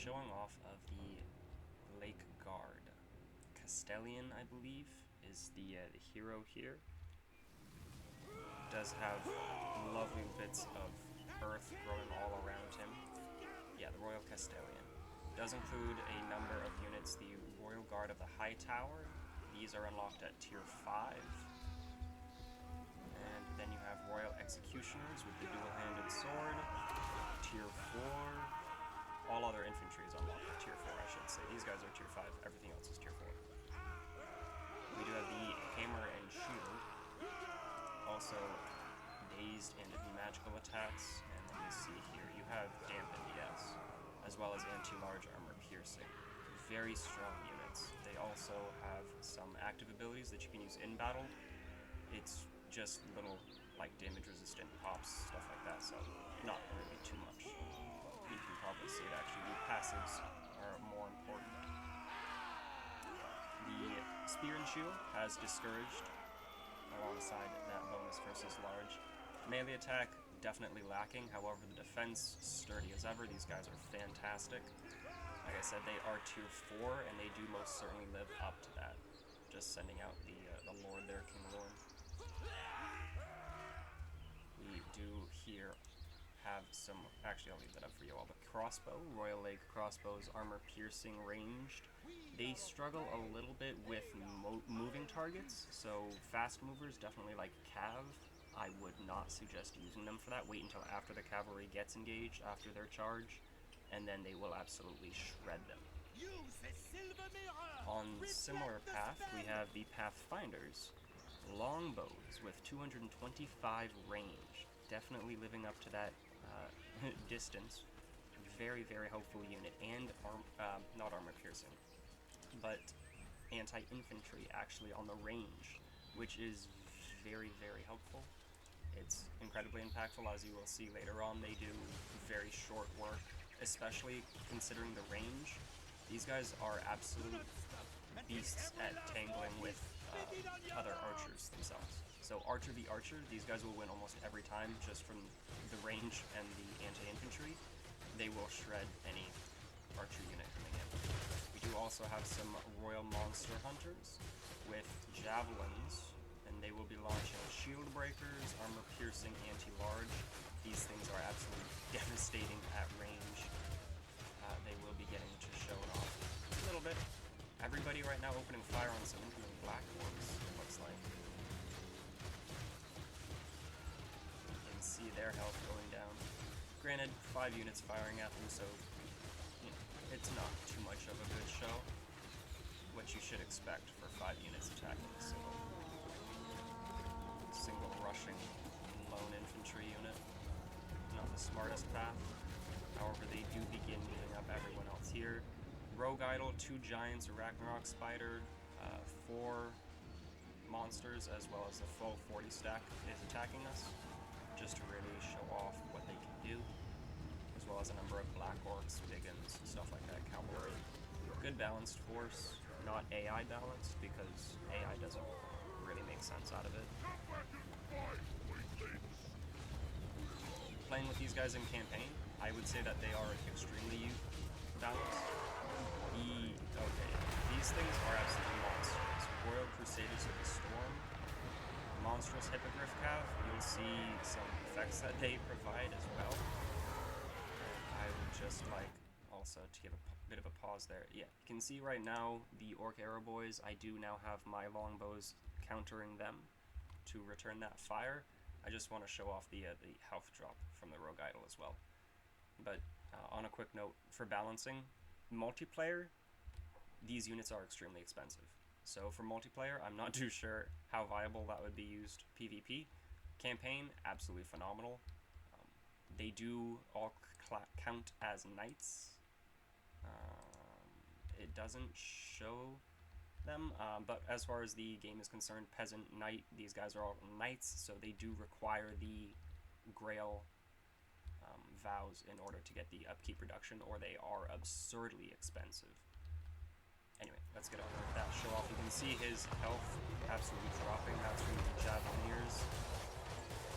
showing off of the Lake Guard. Castellion, I believe, is the hero here. Does have lovely bits of earth growing all around him. Yeah, the Royal Castellion. Does include a number of units. The Royal Guard of the High Tower. These are unlocked at Tier 5. And then you have Royal Executioners with the dual-handed sword. Tier 4. All other infantry is unlocked at Tier 4, I should say. These guys are Tier 5. Everything else is Tier 4. We do have the Hammer and Shield. Also, dazed and magical attacks. And let me see here. You have dampened, yes, as well as anti-large armor piercing. Very strong units. They also have some active abilities that you can use in battle. It's just little, like, damage-resistant pops, stuff like that, so not really too much. You can probably see it, actually. The passives are more important. The Spear and Shield has Discouraged, alongside that bonus versus large. Melee attack, definitely lacking, however the defense, sturdy as ever. These guys are fantastic. Like I said, they are Tier 4, and they do most certainly live up to that. Just sending out the Lord there, King Lord. We do here have some, actually I'll leave that up for you all, but crossbow, Royal Leg crossbows, armor piercing, ranged. They struggle a little bit with moving targets, so fast movers, definitely like Cav, I would not suggest using them for that. Wait until after the cavalry gets engaged, after their charge, and then they will absolutely shred them. On similar path, we have the Pathfinders. Longbows with 225 range. Definitely living up to that distance. Very, very helpful unit. And, not armor piercing, but anti-infantry actually on the range, which is very, very helpful. It's incredibly impactful, as you will see later on. They do very short work, especially considering the range. These guys are absolute beasts at tangling with other archers themselves. So Archer v Archer, these guys will win almost every time just from the range and the anti-infantry. They will shred any archer unit coming in. We do also have some Royal Monster Hunters with javelins, and they will be launching shield breakers, armor piercing, anti-large. These things are absolutely devastating at range. They will be getting to show it off a little bit. Everybody right now opening fire on some incoming Black Orbs, it looks like. You can see their health going down. Granted, 5 units firing at them, so you know, it's not too much of a good show. What you should expect for 5 units attacking a single rushing lone infantry unit. Not the smartest path. However, they do begin moving up everyone else here. Rogue Idol, 2 giants, a Ragnarok Spider, 4 monsters, as well as the full 40 stack is attacking us, just to really show off what they can do, as well as a number of Black Orcs, Biggins, stuff like that, cavalry. Good balanced force, not AI balanced, because AI doesn't really make sense out of it. Playing with these guys in campaign, I would say that they are extremely balanced. These things are absolutely monsters. Royal Crusaders of the Storm, Monstrous Hippogriff Cav, you'll see some effects that they provide as well. And I would just like also to give a bit of a pause there. Yeah, you can see right now the Orc Arrow Boys, I do now have my longbows countering them to return that fire. I just want to show off the health drop from the Rogue Idol as well. But on a quick note, for balancing, multiplayer, these units are extremely expensive. So for multiplayer, I'm not too sure how viable that would be used PvP. Campaign, absolutely phenomenal. They do all count as knights. It doesn't show them, but as far as the game is concerned, peasant, knight, these guys are all knights, so they do require the Grail vows in order to get the upkeep reduction, or they are absurdly expensive. Anyway, let's get on with that show off. You can see his health absolutely dropping. That's from the Javelineers,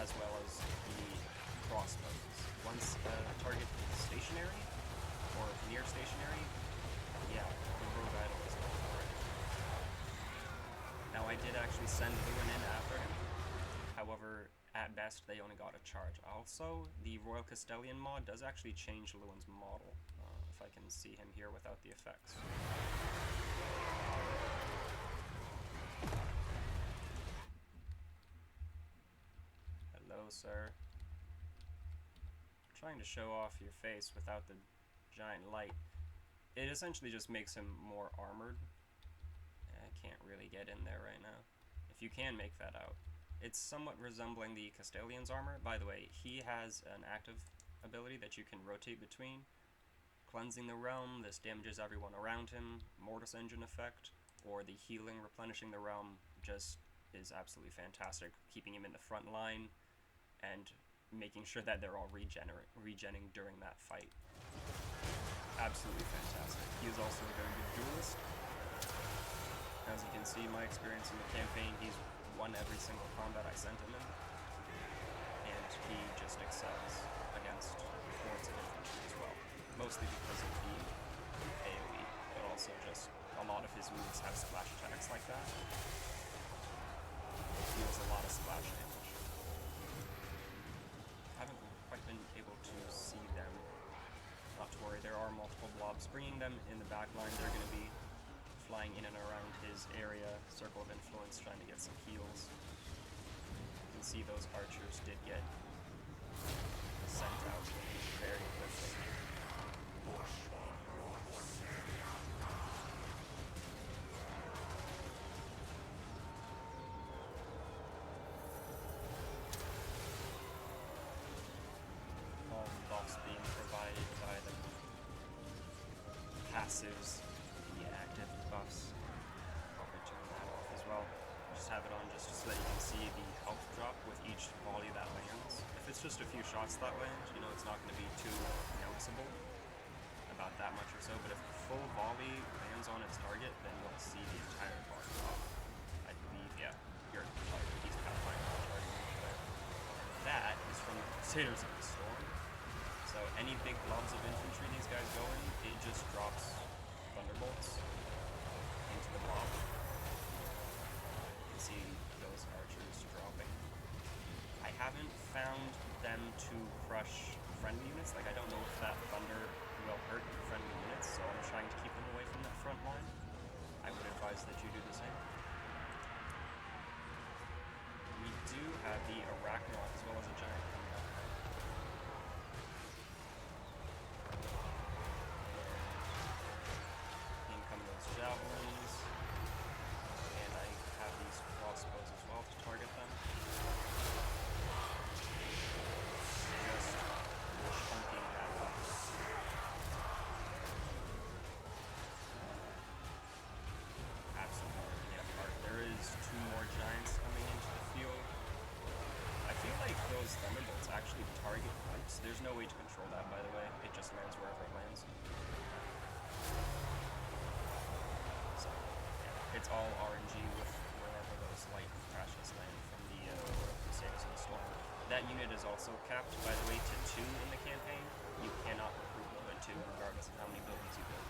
as well as the crossbows. Once a target is stationary, or or near stationary, yeah, the Rogue Idol is all for it. Now I did actually send Lewin in after him, however, at best they only got a charge. Also, the Royal Castellion mod does actually change Lewin's model, if I can see him here without the effects. Hello, sir. Trying to show off your face without the giant light. It essentially just makes him more armored. I can't really get in there right now. If you can make that out. It's somewhat resembling the Castellion's armor. By the way, he has an active ability that you can rotate between. Cleansing the realm, this damages everyone around him. Mortis engine effect, or the healing, replenishing the realm, just is absolutely fantastic. Keeping him in the front line, and making sure that they're all regenning during that fight. Absolutely fantastic. He is also a very good duelist. As you can see, my experience in the campaign, he's won every single combat I sent him in. And he just excels against hordes of infantry as well. Mostly because of the AoE, but also just a lot of his moves have splash attacks like that. He deals a lot of splash damage. Haven't quite been able to see them. Not to worry, there are multiple blobs bringing them in the back line. They're going to be flying in and around his area, circle of influence, trying to get some heals. You can see those archers did get sent out very quickly. All buffs being provided by the passives, the active buffs. Probably turn that off as well. Just have it on just so that you can see the health drop with each volley that lands. If it's just a few shots that land, you know, it's not going to be too noticeable, about that much or so, but if a full volley lands on its target, then you'll see the entire bar drop. I believe, yeah, your target, he's Pathfinder target there. That is from the Crusaders of the Storm. So any big blobs of infantry these guys go in, it just drops thunderbolts into the blob. You can see those archers dropping. I haven't found them to crush friendly units. Like, I don't know if that thunder will hurt friendly units, so I'm trying to keep them away from that front line. I would advise that you do the same. We do have the Arachnoid as well as a giant coming up. Incoming those javelins, and I have these crossbows as well to target them. Just chunking that up. Absolutely ripping it apart. There is 2 more giants coming into the field. I feel like those thunderbolts actually target pipes. There's no way to control that, by the way. It just lands wherever it lands. So, yeah, it's all RNG with wherever those light crashes land from the Crusaders of the Storm. That unit is also capped, by the way, to 2 in the campaign. You cannot recruit more than 2, regardless of how many buildings you build.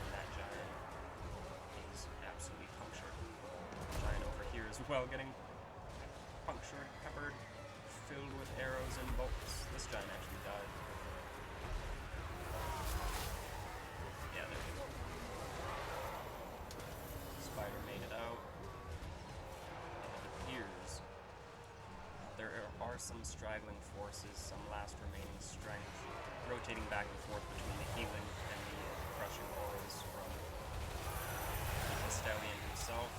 And that giant is absolutely punctured. Giant over here as well, getting punctured, peppered, filled with arrows and bolts. This giant actually died. Yeah, there we go. Spider made it out. And it appears there are some straggling forces, some last remaining strength, rotating back and forth between the healing and the crushing auras from the Castellion himself.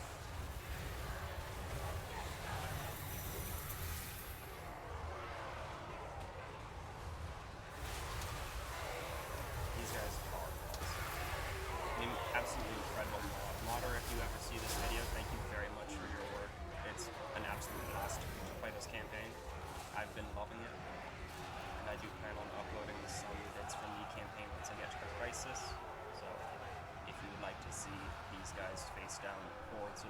These guys are awesome. I mean, absolutely incredible modder. If you ever see this video, thank you very much for your work. It's an absolute blast to play this campaign. I've been loving it, and I do plan on uploading some bits from the campaign once I get to the Crisis. So, if you would like to see these guys face down hordes of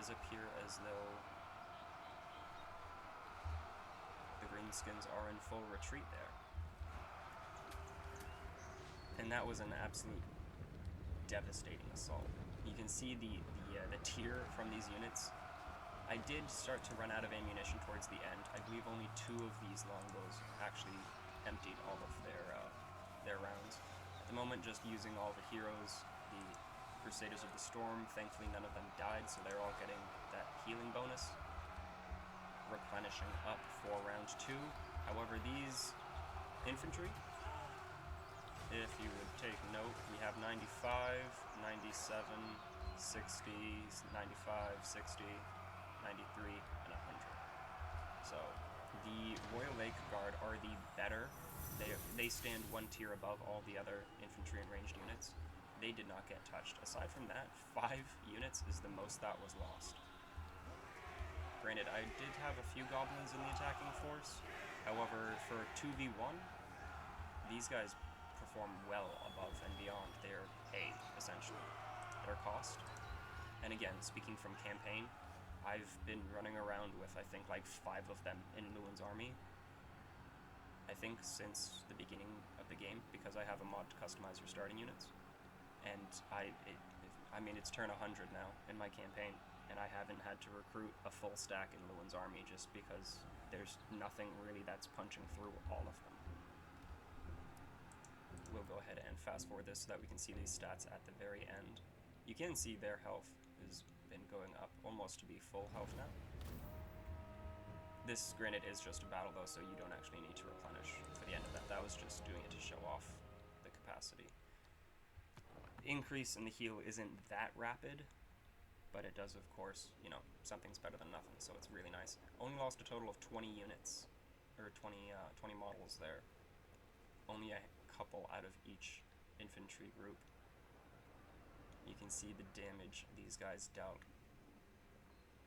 does appear as though the Greenskins are in full retreat there. And that was an absolute devastating assault. You can see the tier from these units. I did start to run out of ammunition towards the end. I believe only 2 of these longbows actually emptied all of their rounds. At the moment, just using all the heroes, the Crusaders of the Storm. Thankfully, none of them died, so they're all getting that healing bonus, replenishing up for round 2. However, these infantry, if you would take note, we have 95, 97, 60, 95, 60, 93, and 100. So the Royal Lake Guard are the better. They stand 1 tier above all the other infantry and ranged units. They did not get touched. Aside from that, 5 units is the most that was lost. Granted, I did have a few goblins in the attacking force. However, for 2v1, these guys perform well above and beyond their pay, essentially, their cost. And again, speaking from campaign, I've been running around with, I think, like 5 of them in Lewin's army. I think since the beginning of the game, because I have a mod to customize your starting units. And I mean, it's turn 100 now in my campaign, and I haven't had to recruit a full stack in Lewin's army just because there's nothing really that's punching through all of them. We'll go ahead and fast forward this so that we can see these stats at the very end. You can see their health has been going up almost to be full health now. This, granted, is just a battle though, so you don't actually need to replenish for the end of that. That was just doing it to show off the capacity. Increase in the heal isn't that rapid, but it does, of course, you know, something's better than nothing, so it's really nice. Only lost a total of 20 units, or 20 models there. Only a couple out of each infantry group. You can see the damage these guys dealt.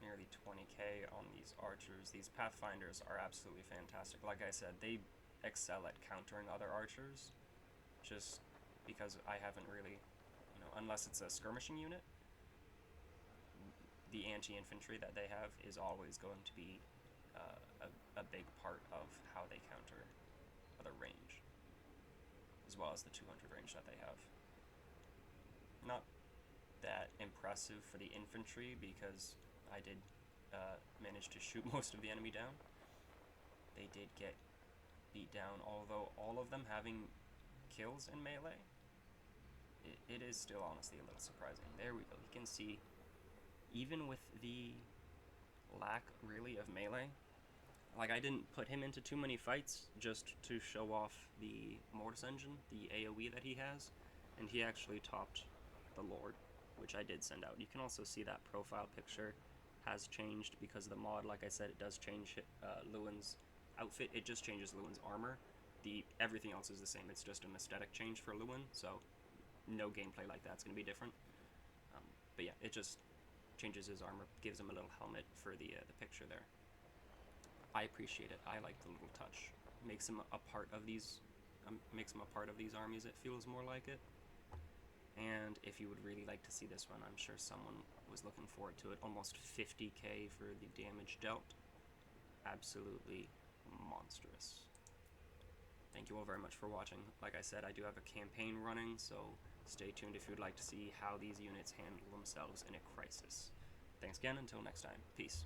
Nearly 20k on these archers. These pathfinders are absolutely fantastic. Like I said, they excel at countering other archers, just because I haven't really, you know, unless it's a skirmishing unit, the anti-infantry that they have is always going to be a big part of how they counter other range, as well as the 200 range that they have. Not that impressive for the infantry, because I did manage to shoot most of the enemy down. They did get beat down, although all of them having kills in melee, it is still honestly a little surprising. There we go. You can see, even with the lack really of melee, like I didn't put him into too many fights just to show off the Mortis engine, the AoE that he has, and he actually topped the Lord, which I did send out. You can also see that profile picture has changed because of the mod. Like I said, it does change Lewin's outfit. It just changes Lewin's armor. Everything else is the same. It's just an aesthetic change for Lewin, so no gameplay like that's going to be different. But yeah, it just changes his armor, gives him a little helmet for the picture there. I appreciate it. I like the little touch. Makes him a part of these. Makes him a part of these armies. It feels more like it. And if you would really like to see this one, I'm sure someone was looking forward to it. Almost 50k for the damage dealt. Absolutely monstrous. Thank you all very much for watching. Like I said, I do have a campaign running, so stay tuned if you'd like to see how these units handle themselves in a crisis. Thanks again, until next time. Peace.